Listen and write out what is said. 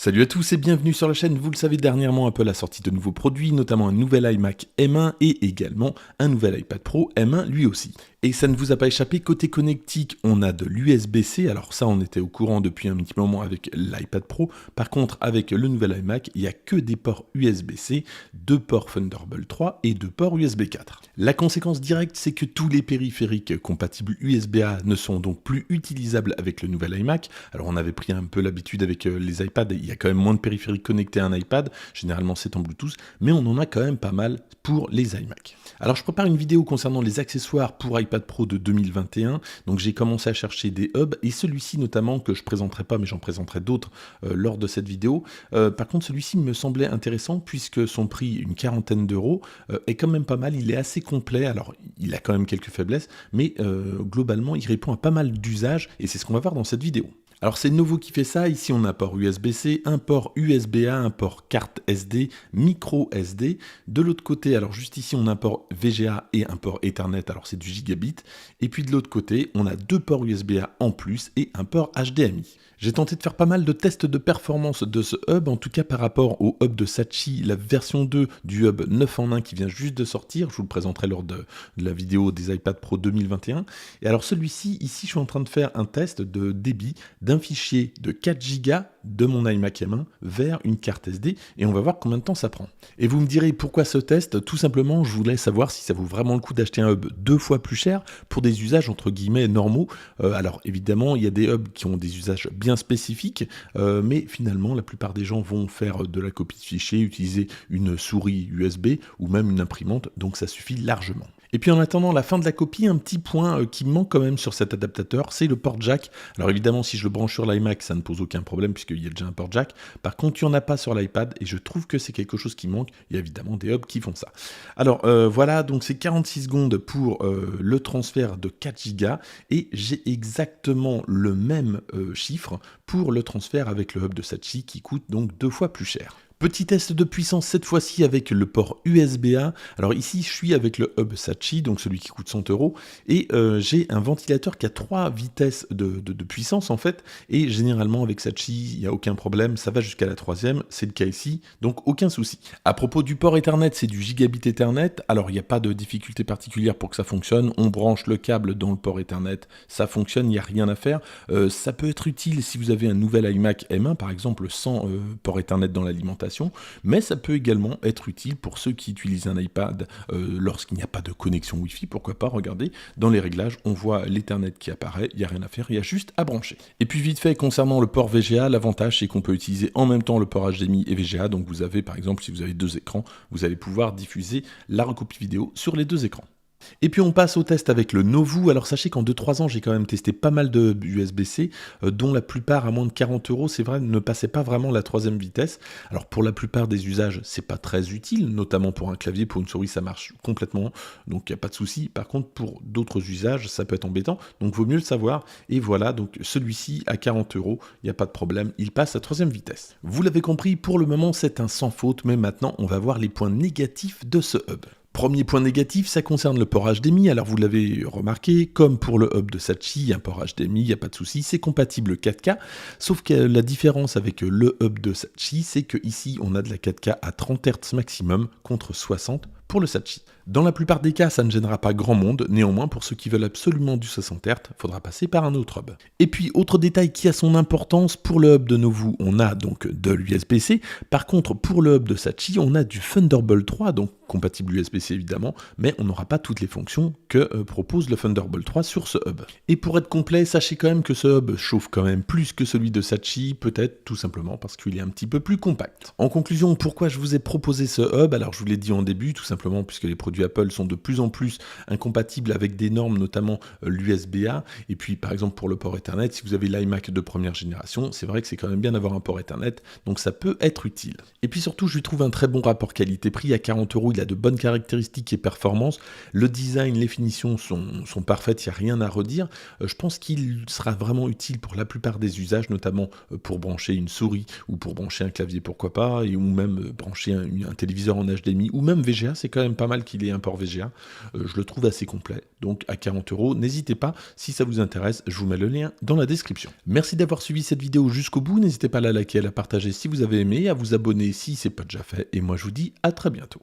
Salut à tous et bienvenue sur la chaîne. Vous le savez, dernièrement Apple a sorti de nouveaux produits, notamment un nouvel iMac M1 et également un nouvel iPad Pro M1 lui aussi. Et ça ne vous a pas échappé, côté connectique, on a de l'USB-C, alors ça on était au courant depuis un petit moment avec l'iPad Pro. Par contre, avec le nouvel iMac, il n'y a que des ports USB-C, 2 ports Thunderbolt 3 et 2 ports USB 4. La conséquence directe, c'est que tous les périphériques compatibles USB-A ne sont donc plus utilisables avec le nouvel iMac. Alors on avait pris un peu l'habitude avec les iPads, il y a quand même moins de périphériques connectés à un iPad, généralement c'est en Bluetooth, mais on en a quand même pas mal pour les iMac. Alors je prépare une vidéo concernant les accessoires pour iPad Pro de 2021, donc j'ai commencé à chercher des hubs, et celui-ci notamment, que je présenterai pas, mais j'en présenterai d'autres lors de cette vidéo. Par contre celui-ci me semblait intéressant, puisque son prix, une quarantaine d'euros, est quand même pas mal, il est assez complet, alors il a quand même quelques faiblesses, mais globalement il répond à pas mal d'usages, et c'est ce qu'on va voir dans cette vidéo. Alors c'est Novo qui fait ça, ici on a un port USB-C, un port USB-A, un port carte SD, micro SD. De l'autre côté, alors juste ici on a un port VGA et un port Ethernet, alors c'est du gigabit. Et puis de l'autre côté, on a 2 ports USB-A en plus et un port HDMI. J'ai tenté de faire pas mal de tests de performance de ce hub, en tout cas par rapport au hub de Sachi, la version 2 du hub 9 en 1 qui vient juste de sortir. Je vous le présenterai lors de la vidéo des iPad Pro 2021. Et alors celui-ci, ici je suis en train de faire un test de débit d'un fichier de 4 Go de mon iMac M1 vers une carte SD et on va voir combien de temps ça prend. Et vous me direz pourquoi ce test? Tout simplement, je voulais savoir si ça vaut vraiment le coup d'acheter un hub 2 fois plus cher pour des usages entre guillemets normaux. Alors évidemment, il y a des hubs qui ont des usages bien spécifiques, mais finalement la plupart des gens vont faire de la copie de fichiers, utiliser une souris USB ou même une imprimante, donc ça suffit largement. Et puis en attendant la fin de la copie, un petit point qui manque quand même sur cet adaptateur, c'est le port jack. Alors évidemment, si je le branche sur l'iMac, ça ne pose aucun problème puisqu'il y a déjà un port jack. Par contre, il n'y en a pas sur l'iPad et je trouve que c'est quelque chose qui manque. Il y a évidemment des hubs qui font ça. Alors voilà, donc c'est 46 secondes pour le transfert de 4 Go et j'ai exactement le même chiffre pour le transfert avec le hub de Sachi qui coûte donc 2 fois plus cher. Petit test de puissance cette fois-ci avec le port USB-A. Alors ici, je suis avec le hub Sachi, donc celui qui coûte 100 €, et j'ai un ventilateur qui a 3 vitesses de puissance en fait, et généralement avec Sachi, il n'y a aucun problème, ça va jusqu'à la 3e, c'est le cas ici, donc aucun souci. À propos du port Ethernet, c'est du gigabit Ethernet, alors il n'y a pas de difficulté particulière pour que ça fonctionne, on branche le câble dans le port Ethernet, ça fonctionne, il n'y a rien à faire. Ça peut être utile si vous avez un nouvel iMac M1 par exemple, sans port Ethernet dans l'alimentation, mais ça peut également être utile pour ceux qui utilisent un iPad lorsqu'il n'y a pas de connexion Wi-Fi, pourquoi pas, regardez, dans les réglages, on voit l'Ethernet qui apparaît, il n'y a rien à faire, il y a juste à brancher. Et puis vite fait, concernant le port VGA, l'avantage c'est qu'on peut utiliser en même temps le port HDMI et VGA, donc vous avez par exemple, si vous avez 2 écrans, vous allez pouvoir diffuser la recopie vidéo sur les 2 écrans. Et puis on passe au test avec le Novu. Alors sachez qu'en 2-3 ans, j'ai quand même testé pas mal de USB-C, dont la plupart à moins de 40 €, c'est vrai, ne passaient pas vraiment la 3e vitesse. Alors pour la plupart des usages, c'est pas très utile, notamment pour un clavier, pour une souris, ça marche complètement, donc il n'y a pas de souci. Par contre, pour d'autres usages, ça peut être embêtant, donc vaut mieux le savoir. Et voilà, donc celui-ci à 40 €, il n'y a pas de problème, il passe à 3e vitesse. Vous l'avez compris, pour le moment, c'est un sans faute, mais maintenant, on va voir les points négatifs de ce hub. Premier point négatif, ça concerne le port HDMI. Alors vous l'avez remarqué, comme pour le hub de Sachi, un port HDMI, il n'y a pas de souci, c'est compatible 4K, sauf que la différence avec le hub de Sachi, c'est qu'ici on a de la 4K à 30 Hz maximum contre 60 pour le Sachi. Dans la plupart des cas, ça ne gênera pas grand monde, néanmoins pour ceux qui veulent absolument du 60 Hz, il faudra passer par un autre hub. Et puis, autre détail qui a son importance, pour le hub de Novu, on a donc de l'USB-C, par contre pour le hub de Sachi, on a du Thunderbolt 3, donc compatible USB-C évidemment, mais on n'aura pas toutes les fonctions que propose le Thunderbolt 3 sur ce hub. Et pour être complet, sachez quand même que ce hub chauffe quand même plus que celui de Sachi, peut-être tout simplement parce qu'il est un petit peu plus compact. En conclusion, pourquoi je vous ai proposé ce hub? Alors je vous l'ai dit en début, tout simplement puisque les produits Apple sont de plus en plus incompatibles avec des normes, notamment l'USB-A, et puis par exemple pour le port Ethernet, si vous avez l'iMac de première génération, c'est vrai que c'est quand même bien d'avoir un port Ethernet, donc ça peut être utile. Et puis surtout, je lui trouve un très bon rapport qualité-prix, à 40 €, il a de bonnes caractéristiques et performances, le design, les finitions sont parfaites, il n'y a rien à redire. Je pense qu'il sera vraiment utile pour la plupart des usages, notamment pour brancher une souris ou pour brancher un clavier, pourquoi pas, ou même brancher un téléviseur en HDMI ou même VGA, c'est quand même pas mal qu'il ait un port VGA. Je le trouve assez complet, donc à 40 €, n'hésitez pas, si ça vous intéresse, je vous mets le lien dans la description. Merci d'avoir suivi cette vidéo jusqu'au bout, n'hésitez pas à la liker, à la partager si vous avez aimé, à vous abonner si c'est pas déjà fait, et moi je vous dis à très bientôt.